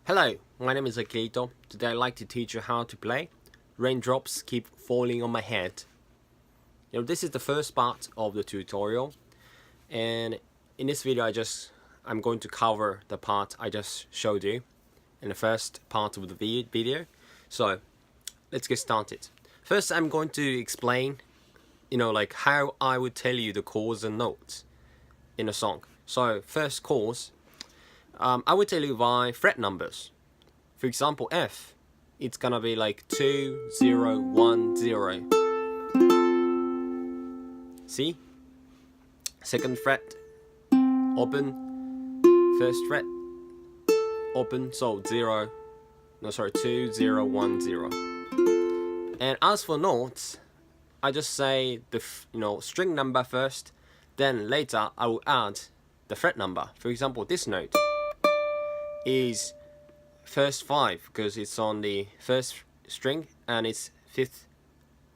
Hello, my name is Akito. Today I'd like to teach you how to play Raindrops Keep Falling on My Head. This is the first part of the tutorial, and in this video I'm going to cover the part I just showed you in the first part of the video. So let's get started. First I'm going to explain like how I would tell you the chords and notes in a song. So first chords, I would tell you by fret numbers. For example, F, it's gonna be like 2, 0, 1, 0. See? Second fret, open. First fret, open. So 2, 0, 1, 0. And as for notes, I just say the string number first. Then later I will add the fret number. For example, this note is first 5 because it's on the first string and it's 5th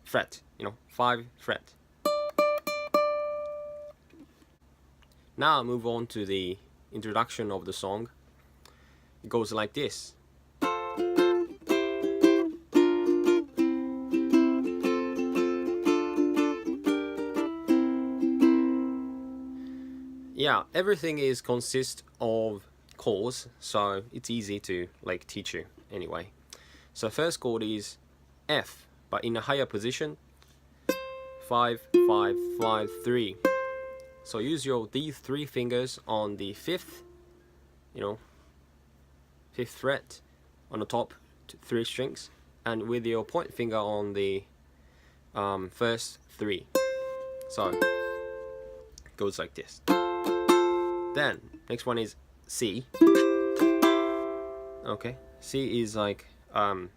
fret, 5 fret. Now I move on to the introduction of the song. It goes like this. Yeah, everything is consists of chords, so it's easy to teach you anyway. So first chord is F, but in a higher position, 5, 5, 5, 3. So use these 3 fingers on the 5th, 5th fret on the top 3 strings, and with your point finger on the first 3. So it goes like this. Then next one is C. Okay, C is like 5,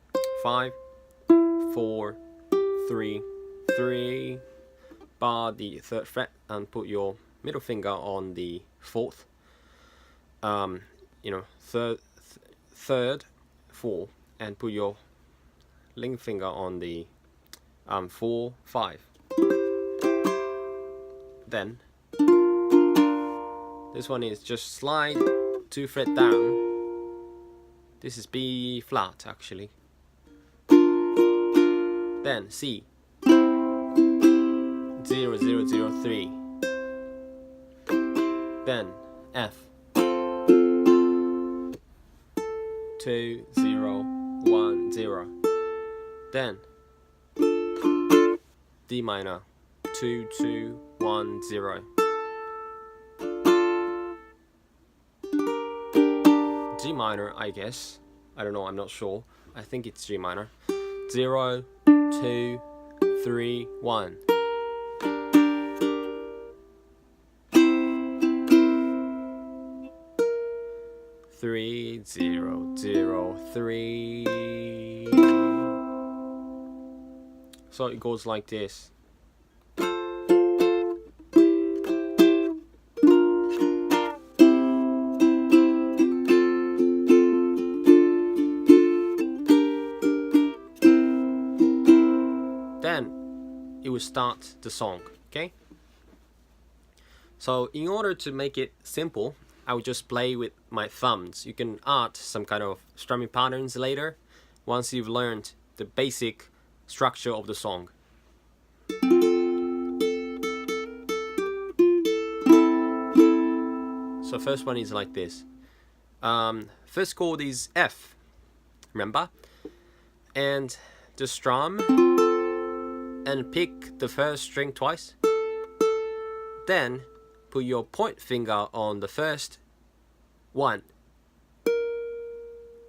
4, 3, 3. Bar the 3rd fret and put your middle finger on the 4th. Third, 4, and put your ring finger on the 4, 5. Then this one is just slide 2 fret down. This is B flat actually. Then C, 0, 0, 0, 3. Then F, 2, 0, 1, 0. Then D minor, 2, 2, 1, 0. G minor, I guess. I don't know, I'm not sure. I think it's G minor. 0, 2, 3, 1. Three, 0, 0, 3. So it goes like this. Then it will start the song, okay? So in order to make it simple, I will just play with my thumbs. You can add some kind of strumming patterns later once you've learned the basic structure of the song. So first one is like this. First chord is F, remember? And just strum and pick the first string twice. Then put your point finger on the first 1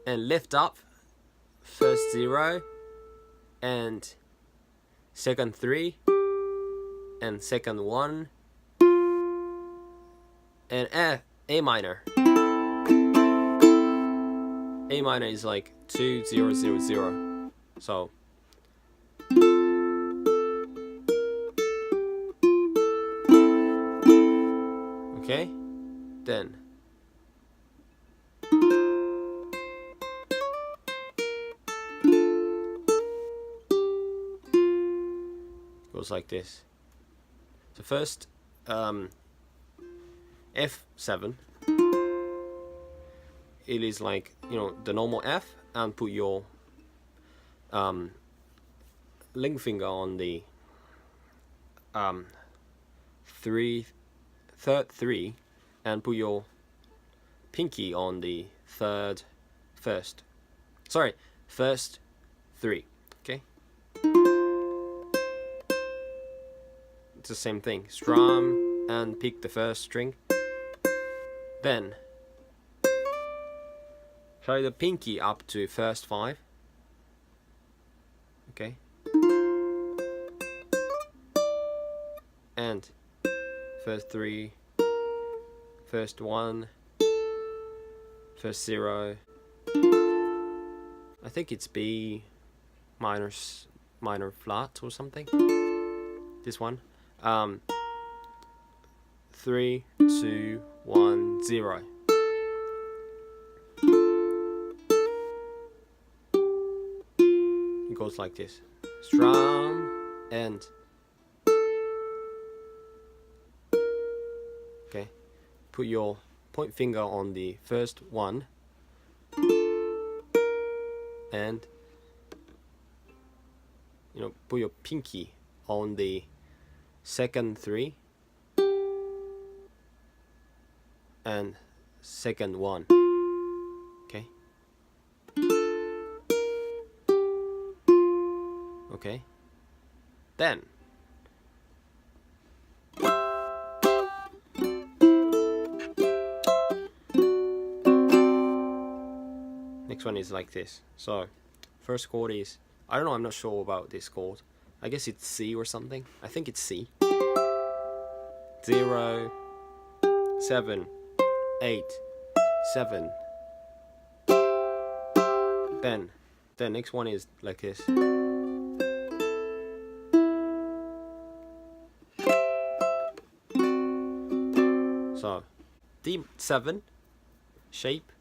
and lift up first 0 and second 3 and second 1 and A minor. A minor is like 2, 0, 0, 0. So okay, then goes like this. So first F7 it is like, you know, the normal F, and put your ring finger on the third three, and put your pinky on the first three. Okay, it's the same thing. Strum and pick the first string, then carry the pinky up to first five. Okay, and first three, first one, first zero. I think it's B minor flat or something. This one. 3, 2, 1, 0. It goes like this. Strum and okay. Put your point finger on the first one, and you know, put your pinky on the second three and second one. Okay. Okay. Then next one is like this. So first chord is, I don't know, I'm not sure about this chord. I guess it's C or something. I think it's C. 0, 7, 8, 7. Then the next one is like this. So D7 shape,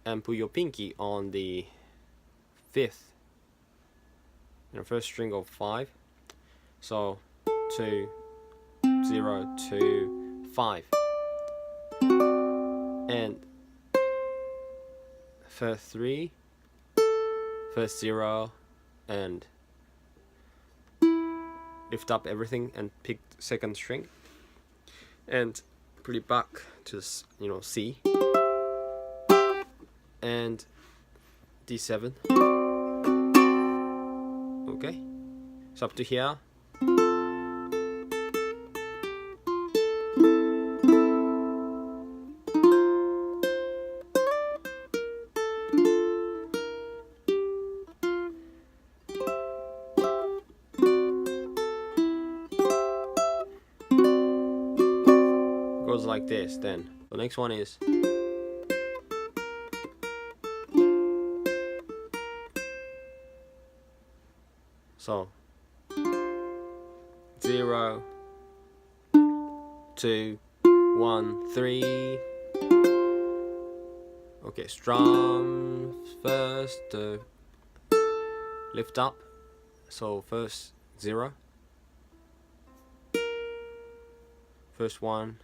and put your pinky on the fifth, you know, first string of 5. So 2, 0, 2, 5, and first 3, first 0, and lift up everything and pick second string and put it back to, you know, C and D7. Okay, so up to here. Goes like this. Then the next one is so 0, 2, 1, 3. Okay, strum first, lift up. So first 0, first 1,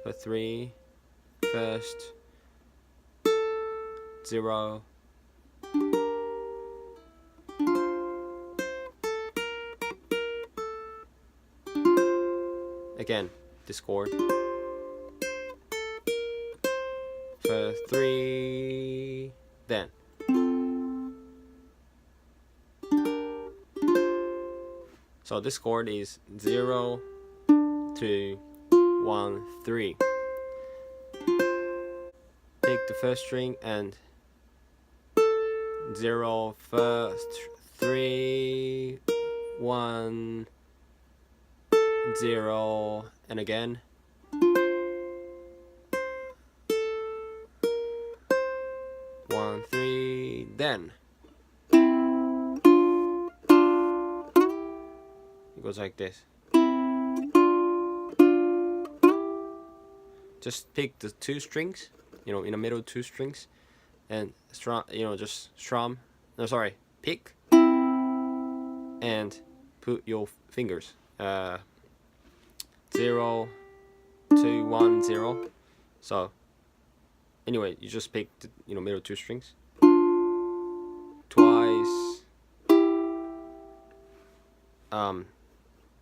first 3, first 0. Again, this chord. First 3, then. So this chord is 0, 2, 1, 3. Pick the first string and 0, first 3, 1, 0, and again. One, 3, then. It goes like this. Just pick the two strings, you know, in the middle 2 strings, and strum, you know, just strum. No, sorry, pick and put your fingers. 0, 2, 1, 0. So Anyway, you just pick the middle two strings twice,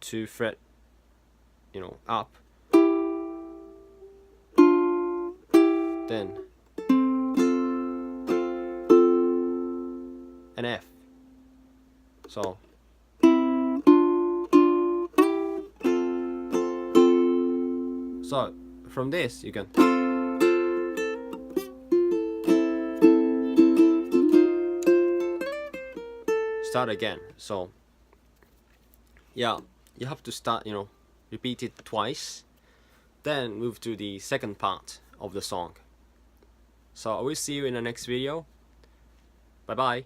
2 fret up, then an F. So from this you can start again. So yeah, you have to start, repeat it twice, then move to the second part of the song. So I will see you in the next video. Bye bye.